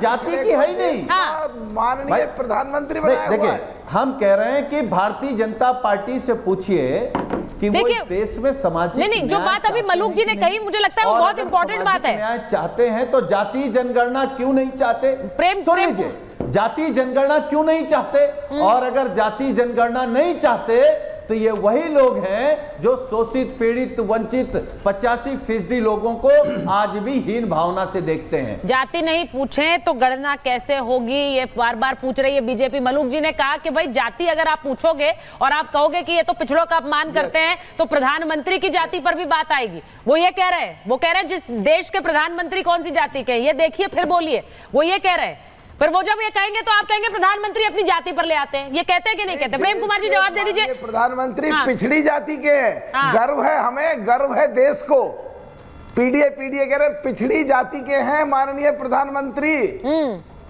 जाति की है ही नहीं। माननीय प्रधानमंत्री बनाया हुआ है। देखिए, हम कह रहे हैं कि भारतीय जनता पार्टी से पूछिए कि वो इस देश में सामाजिक नहीं, जो बात अभी मलूक जी ने कही, मुझे लगता है वो बहुत इंपॉर्टेंट बात है। न्याय चाहते हैं तो जातीय जनगणना क्यों नहीं चाहते? सुन लीजिए, जातीय जनगणना क्यों नहीं चाहते? और अगर जातीय जनगणना नहीं चाहते तो ये वही लोग हैं जो शोषित, पीड़ित, वंचित 85% लोगों को आज भी हीन भावना से देखते हैं। जाति नहीं पूछें तो गणना कैसे होगी, ये बार बार पूछ रही है बीजेपी। मलूक जी ने कहा कि भाई जाति अगर आप पूछोगे और आप कहोगे कि ये तो पिछड़ों का अपमान करते हैं, तो प्रधानमंत्री की जाति पर भी बात आएगी। वो ये कह रहे हैं, वो कह रहे हैं जिस देश के प्रधानमंत्री कौन सी जाति के, ये देखिए फिर बोलिए। वो ये कह रहे हैं, पर वो जब ये कहेंगे तो आप कहेंगे प्रधानमंत्री अपनी जाति पर ले आते हैं। ये कहते हैं कि नहीं कहते? प्रेम कुमार जी जवाब दे दीजिए। प्रधानमंत्री पिछड़ी जाति के हैं, गर्व है हमें, गर्व है देश को। पीडीए कह रहे पिछड़ी जाति के हैं माननीय प्रधानमंत्री।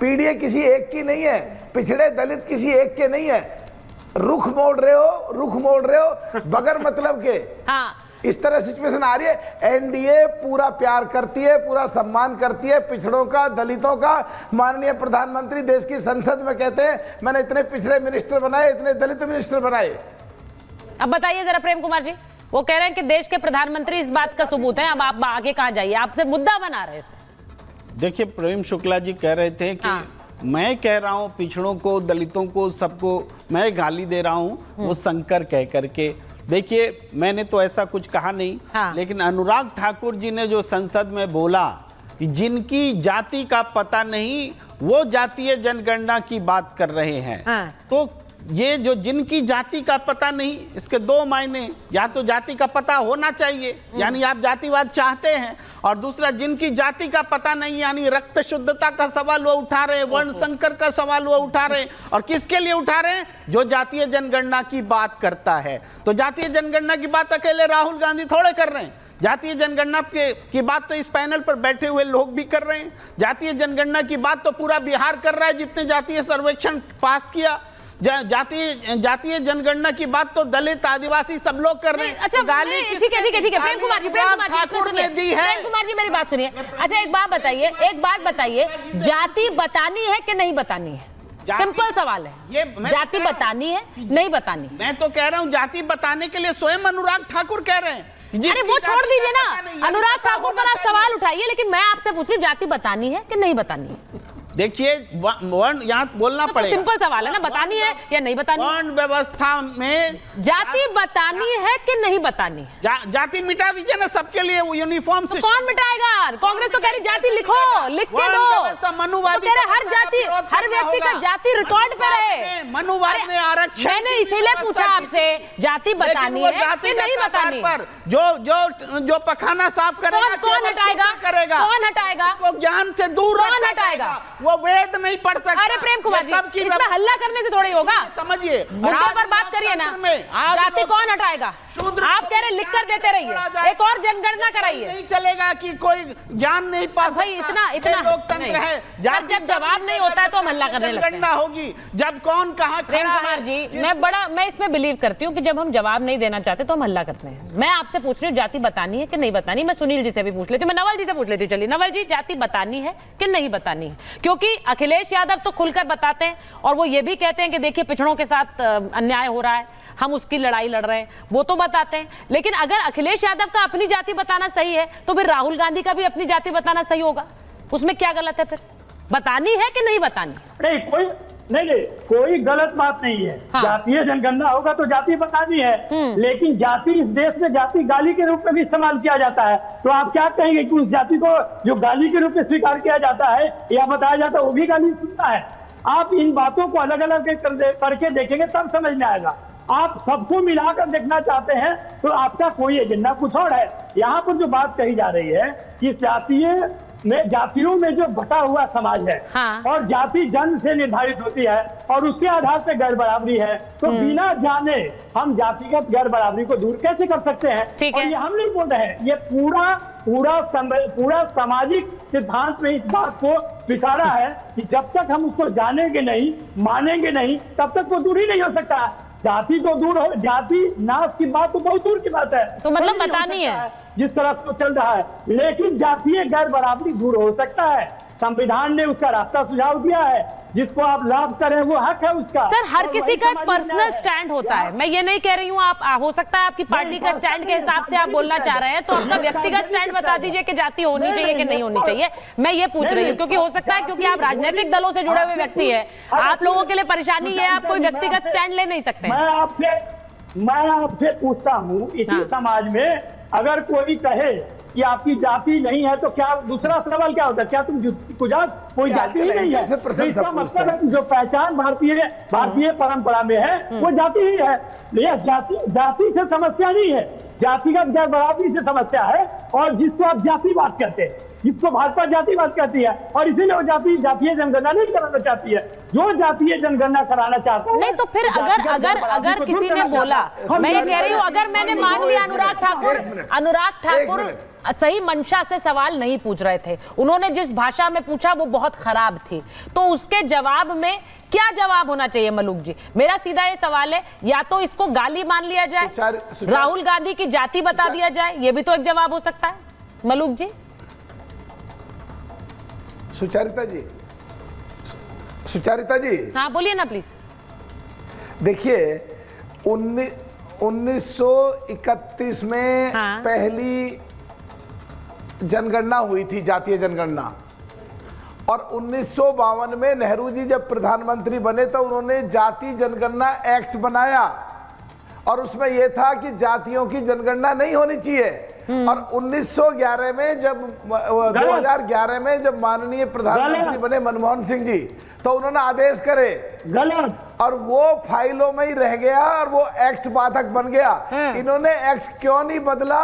पीडीए किसी एक की नहीं है, पिछड़े दलित किसी एक के नहीं है। रुख मोड़ रहे हो बगैर मतलब के। इस तरह सिचुएशन आ रही है। एनडीए पूरा प्यार करती है, पूरा सम्मान करती है पिछड़ों का, दलितों का। माननीय प्रधानमंत्री देश की संसद में कहते हैं मैंने इतने पिछड़े मिनिस्टर बनाए, इतने दलित मिनिस्टर बनाए। अब बताइए जरा प्रेम कुमार जी, वो कह रहे हैं कि देश के प्रधानमंत्री इस बात का सबूत है। अब आप आगे कहाँ जाइए, आपसे मुद्दा बना रहे हैं। देखिए, प्रेम शुक्ला जी कह रहे थे कि मैं कह रहा हूँ पिछड़ों को, दलितों को, सबको मैं गाली दे रहा हूँ, वो शंकर कह करके। देखिए, मैंने तो ऐसा कुछ कहा नहीं, लेकिन अनुराग ठाकुर जी ने जो संसद में बोला कि जिनकी जाति का पता नहीं वो जातीय जनगणना की बात कर रहे हैं, तो ये जो जिनकी जाति का पता नहीं, इसके दो मायने। या तो जाति का पता होना चाहिए, यानी आप जातिवाद चाहते हैं, और दूसरा जिनकी जाति का पता नहीं, यानी रक्त शुद्धता का सवाल वो उठा रहे हैं, वर्ण संकर का सवाल वो उठा रहे हैं। और किसके लिए उठा रहे हैं? जो जातीय जनगणना की बात करता है। तो जातीय जनगणना की बात अकेले राहुल गांधी थोड़े कर रहे हैं। जातीय जनगणना की बात तो इस पैनल पर बैठे हुए लोग भी कर रहे हैं। जातीय जनगणना की बात तो पूरा बिहार कर रहा है, जितने जातीय सर्वेक्षण पास किया। जातीय जनगणना की बात तो दलित, आदिवासी सब लोग कर रहे हैं। अच्छा, ठीक है। प्रेम कुमार जी मेरी बात सुनिए। अच्छा, एक बात बताइए, जाति बतानी है कि नहीं बतानी है? सिंपल सवाल है, ये जाति बतानी है नहीं बतानी? मैं तो कह रहा हूँ जाति बताने के लिए स्वयं अनुराग ठाकुर कह रहे हैं। अरे वो छोड़ दीजिए ना, अनुराग ठाकुर पर आप सवाल उठाइए, लेकिन मैं आपसे पूछ रही हूँ जाति बतानी है कि नहीं बतानी है? देखिए, वर्ण यहाँ बोलना पड़ेगा। सिंपल सवाल है ना, बतानी है या नहीं बतानी? वर्ण व्यवस्था में जाति बतानी है कि नहीं बतानी? जाति मिटा दीजिए ना सबके लिए, वो यूनिफॉर्म तो कौन मिटाएगा? कांग्रेस तो कह रही जाति लिखो, लिख के दो। मनुवादी तो हर जाति, हर व्यक्ति का जाति रिकॉर्ड पे रहे। मनुवाद ने आरक्षण, मैंने इसीलिए पूछा आपसे, जाति बतानी है कि नहीं बतानी? पर जो पखाना साफ करेगा, कौन हटाएगा? कौन हटाएगा? वो ज्ञान से दूर कौन हटाएगा? वो वेद नहीं पढ़ सकता। अरे प्रेम कुमार जी, इसमें हल्ला करने से थोड़ी होगा। समझिए, मुद्दे पर बात करिए ना। जाति कौन हटाएगा? आप कह रहे लिख कर देते रहिए, एक और जनगणना कराइए। नहीं चलेगा कि कोई ज्ञान नहीं पा सकता। भाई इतना लोकतंत्र है। जब जवाब नहीं होता है तो हम हल्ला करने लगते हैं। जनगणना होगी जब कौन कहाँ प्रेम कुमार जी, मैं इसमें बिलीव करती हूँ कि जब हम जवाब नहीं देना चाहते तो हम हल्ला करते हैं। मैं आपसे पूछ रही हूँ जाति बतानी है कि नहीं बतानी? मैं सुनील जी से भी पूछ लेती हूँ, मैं नवल जी से पूछ लेती हूँ। चलिए नवल जी, जाति बतानी है कि नहीं बतानी है? क्योंकि अखिलेश यादव तो खुलकर बताते हैं और वो ये भी कहते हैं कि देखिए पिछड़ों के साथ अन्याय हो रहा है, हम उसकी लड़ाई लड़ रहे हैं, वो तो बताते हैं। लेकिन अगर अखिलेश यादव का अपनी जाति बताना सही है तो फिर राहुल गांधी का भी अपनी जाति बताना सही होगा। उसमें क्या गलत है? फिर बतानी है कि नहीं बतानी? नहीं, कोई गलत बात नहीं है। जातीय जनगणना होगा तो जाति बतानी है, लेकिन जाति इस देश में जाति गाली के रूप में भी इस्तेमाल किया जाता है। तो आप क्या कहेंगे कि उस जाति को जो गाली के रूप में स्वीकार किया जाता है या बताया जाता है वो भी गाली सुनता है? आप इन बातों को अलग अलग करके देखेंगे तब समझ में आएगा। आप सबको मिलाकर देखना चाहते हैं तो आपका कोई एजेंडा कुछ और है। यहाँ पर जो बात कही जा रही है कि जातियों में जो बटा हुआ समाज है, और जाति जन्म से निर्धारित होती है और उसके आधार पर गैर बराबरी है, तो बिना जाने हम जातिगत गैर बराबरी को दूर कैसे कर सकते हैं? और ये हम नहीं बोल रहे हैं, ये पूरा सामाजिक सिद्धांत में इस बात को स्वीकारा है कि जब तक हम उसको जानेंगे नहीं, मानेंगे नहीं, तब तक वो दूर ही नहीं हो सकता। जाति तो दूर हो, जाति नाश की बात तो बहुत दूर की बात है। तो मतलब बतानी है जिस तरह से चल रहा है, लेकिन जातीय गैर बराबरी दूर हो सकता है। संविधान ने उसका रास्ता सुझाव दिया है, जिसको आप लाभ करें वो हक है उसका। सर, हर और किसी वही का सामाजिक पर्सनल न्याय स्टैंड होता है। मैं ये नहीं कह रही हूँ, आप हो सकता है आपकी पार्टी का स्टैंड के हिसाब से आप बोलना चाह रहे हैं, तो अपना व्यक्तिगत स्टैंड बता दीजिए कि जाति होनी चाहिए कि नहीं होनी चाहिए। मैं ये पूछ रही हूँ क्योंकि हो सकता है क्योंकि आप राजनीतिक दलों से जुड़े हुए व्यक्ति हैं, आप लोगों के लिए परेशानी है, आप कोई व्यक्तिगत स्टैंड ले नहीं सकते। मैं आपसे पूछता हूँ, इसी समाज में अगर कोई कहे कि आपकी जाति नहीं है तो क्या दूसरा सवाल क्या होता है, क्या तुम कोई जाति ही नहीं है? तो इसका मतलब है कि जो पहचान भारतीय परंपरा में है वो जाति ही है। यह जाति से समस्या नहीं है, जातिगत गैर बराबरी से समस्या है। और जिसको आप जातिवाद कहते हैं, जिसको भाजपा जातिवाद कहती है, और इसीलिए वो जातीय जनगणना नहीं कराना चाहती है। जो जातीय जनगणना कराना चाहता है नहीं तो फिर अगर किसी ने बोला, मैं ये कह रही हूँ, अगर मैंने मान लिया अनुराग ठाकुर सही मंशा से सवाल नहीं पूछ रहे थे, उन्होंने जिस भाषा में पूछा वो बहुत खराब थी, तो उसके जवाब में क्या जवाब होना चाहिए मलूक जी? मेरा सीधा ये सवाल है, या तो इसको गाली मान लिया जाए, राहुल गांधी की जाति बता दिया जाए, ये भी तो एक जवाब हो सकता है। मलूक जी। सुचारिता जी, हाँ बोलिए ना प्लीज। देखिए 1931 में पहली जनगणना हुई थी, जातीय जनगणना, और 1952 में नेहरू जी जब प्रधानमंत्री बने तो उन्होंने जाति जनगणना एक्ट बनाया, और उसमें यह था कि जातियों की जनगणना नहीं होनी चाहिए। और 1911 में जब 2011 में जब माननीय प्रधानमंत्री बने मनमोहन सिंह जी, तो उन्होंने आदेश करे, और वो फाइलों में ही रह गया और वो एक्ट बाधक बन गया। इन्होंने एक्ट क्यों नहीं बदला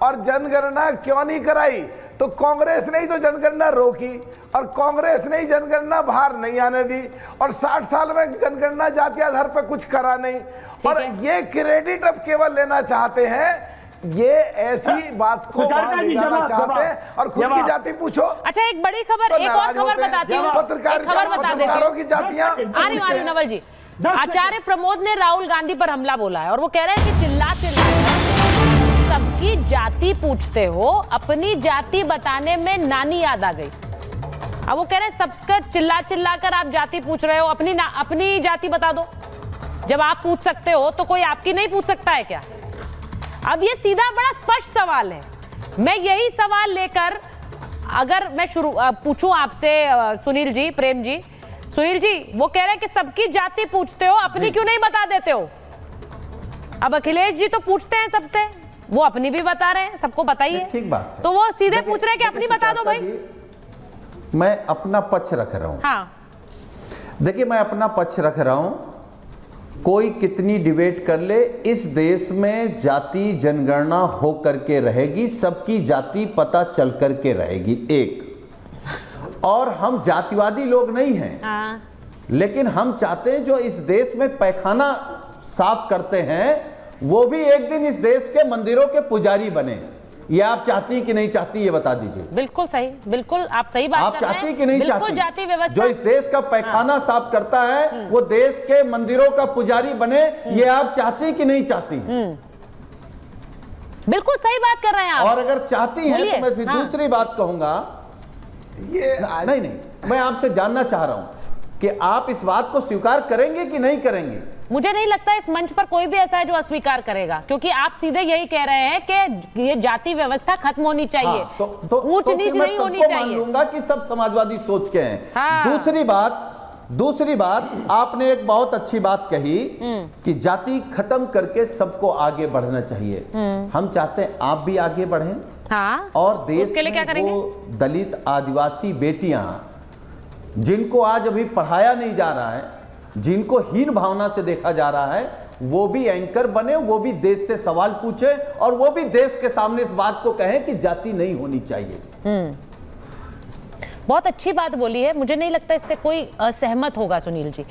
और जनगणना क्यों नहीं कराई? तो कांग्रेस ने ही तो जनगणना रोकी, और कांग्रेस ने ही जनगणना बाहर नहीं आने दी, और 60 साल में जनगणना जाति आधार पर कुछ करा नहीं। और ये क्रेडिट अब केवल लेना चाहते हैं, ये ऐसी बात को जाना चाहते हैं, और खुद की जाति पूछो। अच्छा, एक बड़ी खबर, एक और खबर बताती हूँ, पत्रकारों की जातियां। आ रही हूँ नवल जी। आचार्य प्रमोद ने राहुल गांधी पर हमला बोला है, और वो कह रहे हैं कि चिल्ला सबकी जाति पूछते हो, अपनी जाति बताने में नानी याद आ गई। अब वो कह रहे हैं सबका चिल्ला कर आप जाति पूछ रहे हो, अपनी जाति बता दो। जब आप पूछ सकते हो तो कोई आपकी नहीं पूछ सकता है क्या? अब ये सीधा बड़ा स्पष्ट सवाल है। मैं यही सवाल लेकर अगर मैं पूछूं आपसे सुनील जी, प्रेम जी, सुनील जी, वो कह रहे हैं कि सबकी जाति पूछते हो, अपनी क्यों नहीं बता देते हो? अब अखिलेश जी तो पूछते हैं सबसे, वो अपनी भी बता रहे हैं, सबको बताइए। ठीक बात। तो वो सीधे पूछ रहे हैं कि अपनी बता दो भाई। मैं अपना पक्ष रख रहा हूं। हाँ देखिए, मैं अपना पक्ष रख रहा हूं। कोई कितनी डिबेट कर ले, इस देश में जाति जनगणना हो करके रहेगी, सबकी जाति पता चल करके रहेगी। एक और हम जातिवादी लोग नहीं हैं, लेकिन हम चाहते हैं जो इस देश में पैखाना साफ करते हैं वो भी एक दिन इस देश के मंदिरों के पुजारी बने। ये आप चाहती हैं कि नहीं चाहती, ये बता दीजिए। बिल्कुल सही, बिल्कुल आप सही बात कर रहे हैं। आप चाहती कि नहीं बिल्कुल चाहती? जाति व्यवस्था जो इस देश का पैखाना साफ करता है वो देश के मंदिरों का पुजारी बने, ये आप चाहती कि नहीं चाहती? बिल्कुल सही बात कर रहे हैं आप। और अगर चाहती हैं तो मैं फिर दूसरी बात कहूंगा, ये नहीं, मैं आपसे जानना चाह रहा हूं कि आप इस बात को स्वीकार करेंगे कि नहीं करेंगे? मुझे नहीं लगता इस मंच पर कोई भी ऐसा है जो अस्वीकार करेगा, क्योंकि आप सीधे यही कह रहे हैं कि ये जाति व्यवस्था खत्म होनी चाहिए, ऊंच नीच नहीं होनी चाहिए। मान लूंगा कि सब समाजवादी सोच के हैं। दूसरी बात आपने एक बहुत अच्छी बात कही कि जाति खत्म करके सबको आगे बढ़ना चाहिए। हम चाहते हैं आप भी आगे बढ़ें, और देश उसके लिए क्या करेंगे? वो दलित आदिवासी बेटियां जिनको आज अभी पढ़ाया नहीं जा रहा है, जिनको हीन भावना से देखा जा रहा है, वो भी एंकर बने, वो भी देश से सवाल पूछे, और वो भी देश के सामने इस बात को कहें कि जाति नहीं होनी चाहिए। बहुत अच्छी बात बोली है, मुझे नहीं लगता इससे कोई असहमत होगा सुनील जी।